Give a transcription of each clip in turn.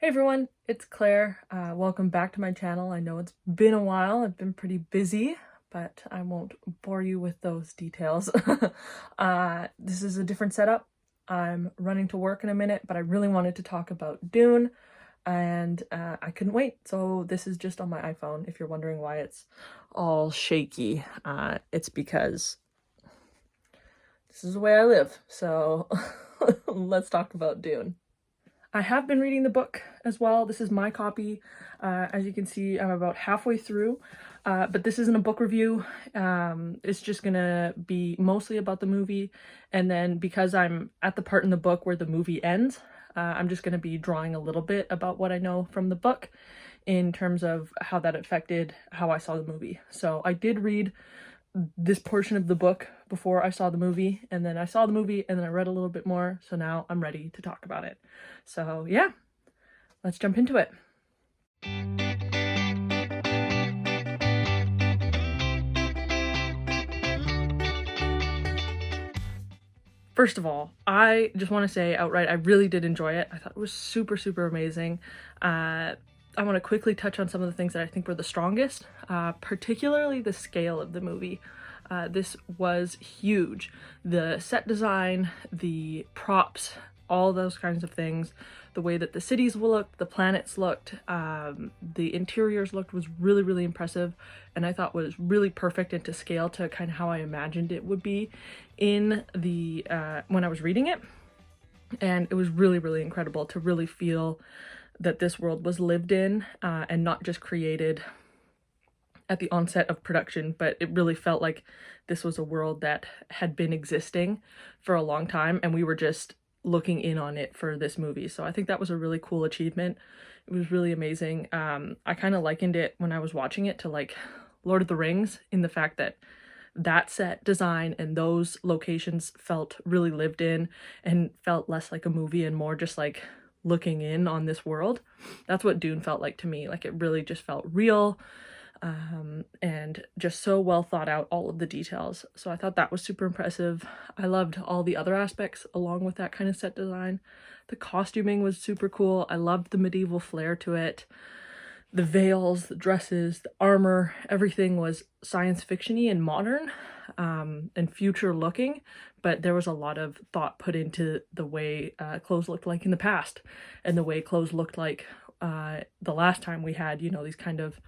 Hey everyone, it's Claire. Welcome back to my channel. I know it's been a while. I've been pretty busy, but I won't bore you with those details. This is a different setup. I'm running to work in a minute, but I really wanted to talk about Dune, and I couldn't wait. So this is just on my iPhone. If you're wondering why it's all shaky, it's because this is the way I live. So let's talk about Dune. I have been reading the book as well. This is my copy. As you can see, I'm about halfway through, but this isn't a book review. It's just gonna be mostly about the movie, and then because I'm at the part in the book where the movie ends, I'm just gonna be drawing a little bit about what I know from the book in terms of how that affected how I saw the movie. So I did read this portion of the book before I saw the movie, and then I saw the movie, and then I read a little bit more, so now I'm ready to talk about it. So yeah, let's jump into it. First of all, I just want to say outright, I really did enjoy it. I thought it was super, super amazing. I want to quickly touch on some of the things that I think were the strongest, particularly the scale of the movie. This was huge. The set design, the props, all those kinds of things, the way that the cities looked, the planets looked, the interiors looked was really, really impressive, and I thought was really perfect and to scale to kind of how I imagined it would be in the when I was reading it. And it was really, really incredible to really feel that this world was lived in and not just created at the onset of production, but it really felt like this was a world that had been existing for a long time, and we were just looking in on it for this movie. So I think that was a really cool achievement. It was really amazing. I kind of likened it when I was watching it to like Lord of the Rings, in the fact that that set design and those locations felt really lived in and felt less like a movie and more just like looking in on this world. That's what Dune felt like to me. Like it really just felt real, and just so well thought out, all of the details. So I thought that was super impressive. I loved all the other aspects along with that kind of set design. The costuming was super cool. I loved the medieval flair to it. The veils, the dresses, the armor, everything was science fiction-y and modern, and future looking, but there was a lot of thought put into the way clothes looked like in the past and the way clothes looked like the last time we had, these kind of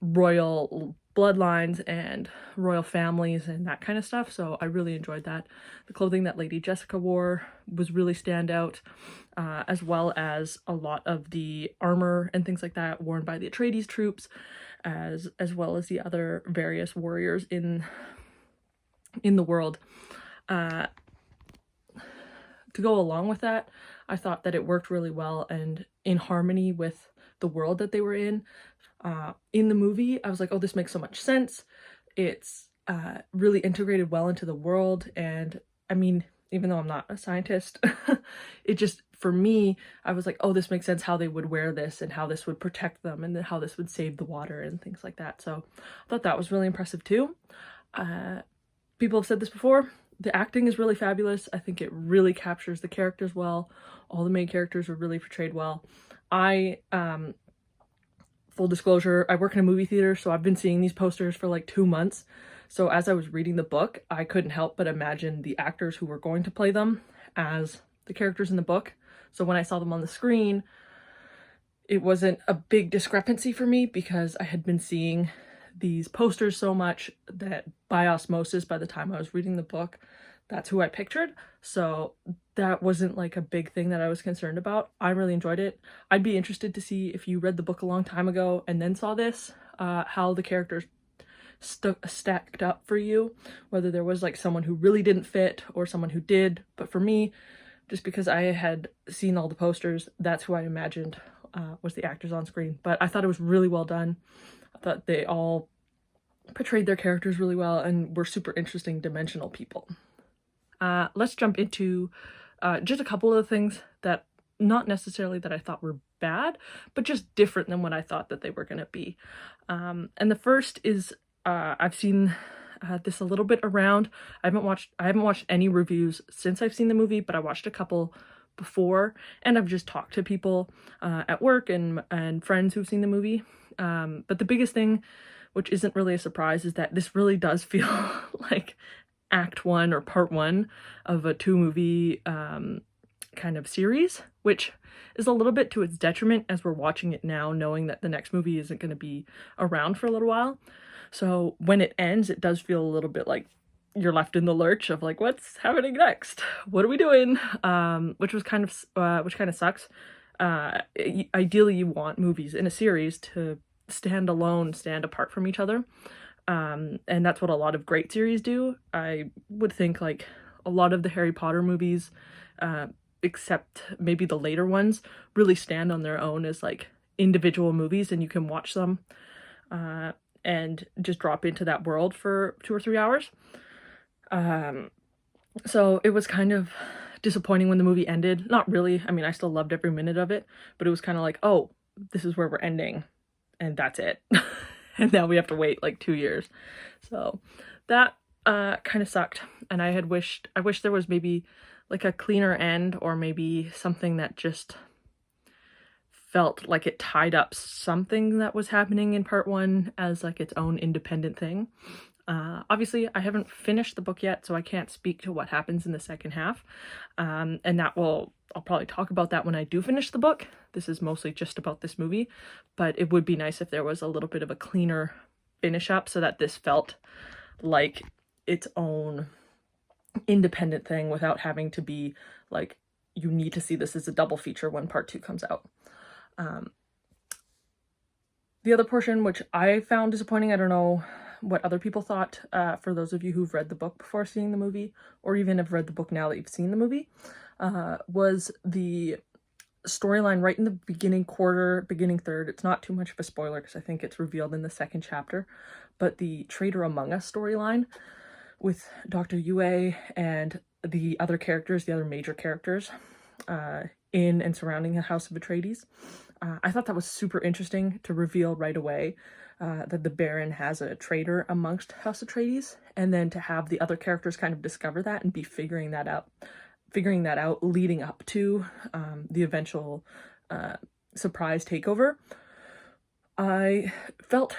royal bloodlines and royal families and that kind of stuff. So I really enjoyed that. The clothing that Lady Jessica wore was really standout, as well as a lot of the armor and things like that worn by the Atreides troops, as well as the other various warriors in the world. To go along with that, I thought that it worked really well and in harmony with the world that they were in. In the movie, I was like, oh, this makes so much sense. It's really integrated well into the world. And I mean, even though I'm not a scientist, it just, for me, I was like, oh, this makes sense how they would wear this and how this would protect them and how this would save the water and things like that. So I thought that was really impressive too. People have said this before. The acting is really fabulous. I think it really captures the characters well. All the main characters were really portrayed well. Full disclosure, I work in a movie theater, so I've been seeing these posters for like 2 months. So as I was reading the book, I couldn't help but imagine the actors who were going to play them as the characters in the book. So when I saw them on the screen, it wasn't a big discrepancy for me because I had been seeing these posters so much that by osmosis, by the time I was reading the book, that's who I pictured. So that wasn't like a big thing that I was concerned about. I really enjoyed it. I'd be interested to see, if you read the book a long time ago and then saw this, how the characters stacked up for you, whether there was like someone who really didn't fit or someone who did. But for me, just because I had seen all the posters, that's who I imagined was the actors on screen. But I thought it was really well done. I thought they all portrayed their characters really well and were super interesting, dimensional people. Let's jump into just a couple of things that, not necessarily that I thought were bad, but just different than what I thought that they were going to be. And the first is, I've seen this a little bit around. I haven't watched any reviews since I've seen the movie, but I watched a couple before, and I've just talked to people at work and friends who've seen the movie. But the biggest thing, which isn't really a surprise, is that this really does feel like act one or part one of a two-movie kind of series, which is a little bit to its detriment as we're watching it now, knowing that the next movie isn't going to be around for a little while. So when it ends, it does feel a little bit like you're left in the lurch of like, what's happening next? What are we doing? Which kind of sucks. Ideally, you want movies in a series to stand alone, stand apart from each other. And that's what a lot of great series do. I would think like a lot of the Harry Potter movies, except maybe the later ones, really stand on their own as like individual movies, and you can watch them and just drop into that world for 2 or 3 hours. So it was kind of disappointing when the movie ended. Not really. I mean, I still loved every minute of it, but it was kind of like, oh, this is where we're ending, and that's it. And now we have to wait like 2 years. So that kind of sucked. And I wish there was maybe like a cleaner end, or maybe something that just felt like it tied up something that was happening in part one as like its own independent thing. Obviously, I haven't finished the book yet, so I can't speak to what happens in the second half. And I'll probably talk about that when I do finish the book. This is mostly just about this movie, but it would be nice if there was a little bit of a cleaner finish up so that this felt like its own independent thing without having to be like, you need to see this as a double feature when part 2 comes out. The other portion, which I found disappointing, I don't know what other people thought, for those of you who've read the book before seeing the movie, or even have read the book now that you've seen the movie, was the storyline right in the beginning third. It's not too much of a spoiler because I think it's revealed in the second chapter, but the Traitor Among Us storyline with Dr. Yue and the other major characters in and surrounding the House of Atreides. I thought that was super interesting to reveal right away, that the Baron has a traitor amongst House Atreides, and then to have the other characters kind of discover that and be figuring that out leading up to the eventual surprise takeover. I felt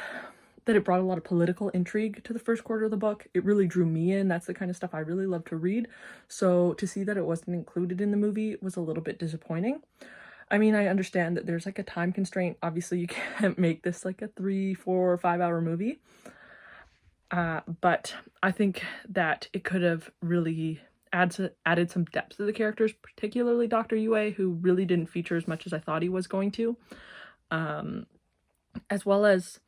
that it brought a lot of political intrigue to the first quarter of the book. It really drew me in. That's the kind of stuff I really love to read. So to see that it wasn't included in the movie was a little bit disappointing. I mean, I understand that there's like a time constraint. Obviously, you can't make this like a 3, 4, or 5 hour movie. But I think that it could have really added some depth to the characters, particularly Dr. Yue, who really didn't feature as much as I thought he was going to. As well as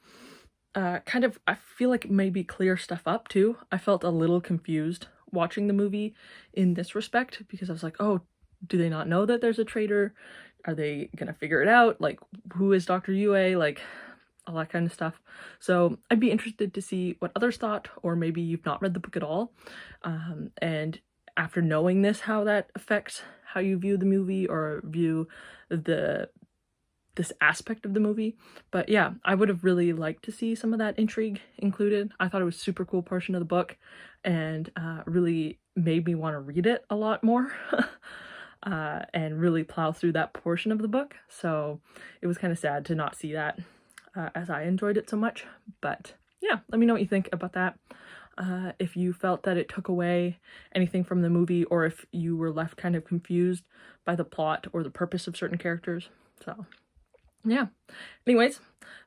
kind of, I feel like maybe clear stuff up too. I felt a little confused watching the movie in this respect, because I was like, oh, do they not know that there's a traitor? Are they gonna figure it out? Like, who is Dr. Yue? Like, all that kind of stuff. So I'd be interested to see what others thought, or maybe you've not read the book at all. And after knowing this, how that affects how you view the movie or view this aspect of the movie. But yeah, I would have really liked to see some of that intrigue included. I thought it was a super cool portion of the book, and really made me want to read it a lot more. And really plow through that portion of the book. So it was kind of sad to not see that, as I enjoyed it so much. But yeah, let me know what you think about that. If you felt that it took away anything from the movie, or if you were left kind of confused by the plot or the purpose of certain characters. So yeah, anyways,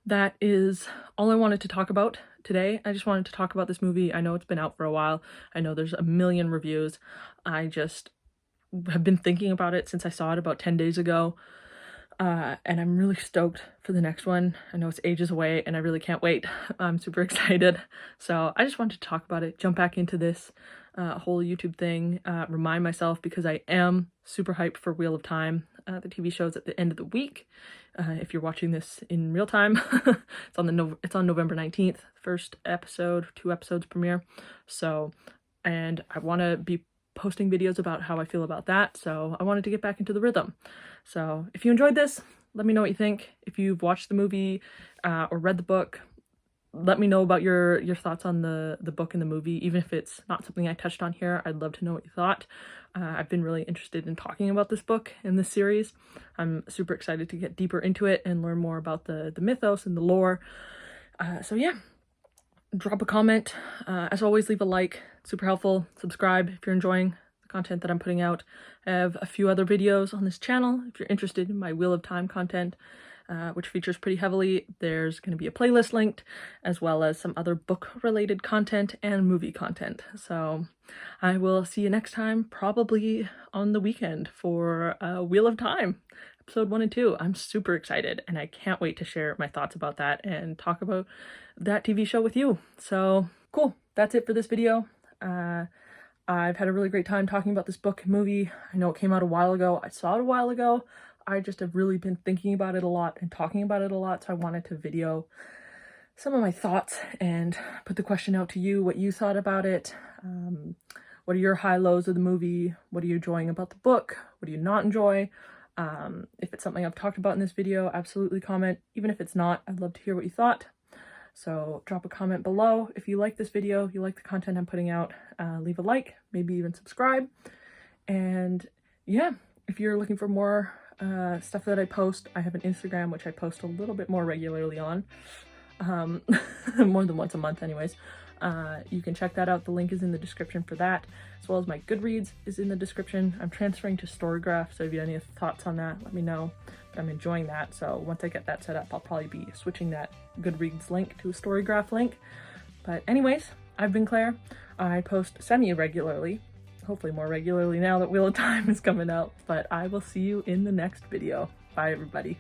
that is all I wanted to talk about today. I just wanted to talk about this movie. I know it's been out for a while. I know there's a million reviews. I just have been thinking about it since I saw it about 10 days ago. And I'm really stoked for the next one. I know it's ages away and I really can't wait. I'm super excited. So I just wanted to talk about it, jump back into this whole YouTube thing, remind myself, because I am super hyped for Wheel of Time. The TV show's at the end of the week. If you're watching this in real time, it's on November 19th, first episode, 2 episodes premiere. So, and I want to be posting videos about how I feel about that, so I wanted to get back into the rhythm. So if you enjoyed this, let me know what you think. If you've watched the movie or read the book, let me know about your thoughts on the book and the movie. Even if it's not something I touched on here, I'd love to know what you thought. I've been really interested in talking about this book and this series. I'm super excited to get deeper into it and learn more about the mythos and the lore. So yeah, drop a comment. As always, leave a like. It's super helpful. Subscribe if you're enjoying the content that I'm putting out. I have a few other videos on this channel if you're interested in my Wheel of Time content, which features pretty heavily. There's going to be a playlist linked, as well as some other book-related content and movie content. So I will see you next time, probably on the weekend, for Wheel of Time, episode 1 and 2. I'm super excited, and I can't wait to share my thoughts about that and talk about that TV show with you. So cool, that's it for this video. I've had a really great time talking about this book and movie. I know it came out a while ago. I saw it a while ago. I just have really been thinking about it a lot and talking about it a lot, so I wanted to video some of my thoughts and put the question out to you, what you thought about it. What are your high lows of the movie? What are you enjoying about the book? What do you not enjoy? If it's something I've talked about in this video, absolutely comment. Even if it's not, I'd love to hear what you thought. So drop a comment below. If you like this video, you like the content I'm putting out, leave a like, maybe even subscribe. And yeah, if you're looking for more stuff that I post, I have an Instagram, which I post a little bit more regularly on, more than once a month anyways. You can check that out. The link is in the description for that, as well as my Goodreads is in the description. I'm transferring to Storygraph, so if you have any thoughts on that, let me know. But I'm enjoying that, so once I get that set up, I'll probably be switching that Goodreads link to a Storygraph link. But anyways, I've been Claire. I post semi-regularly, hopefully more regularly now that Wheel of Time is coming out, but I will see you in the next video. Bye, everybody.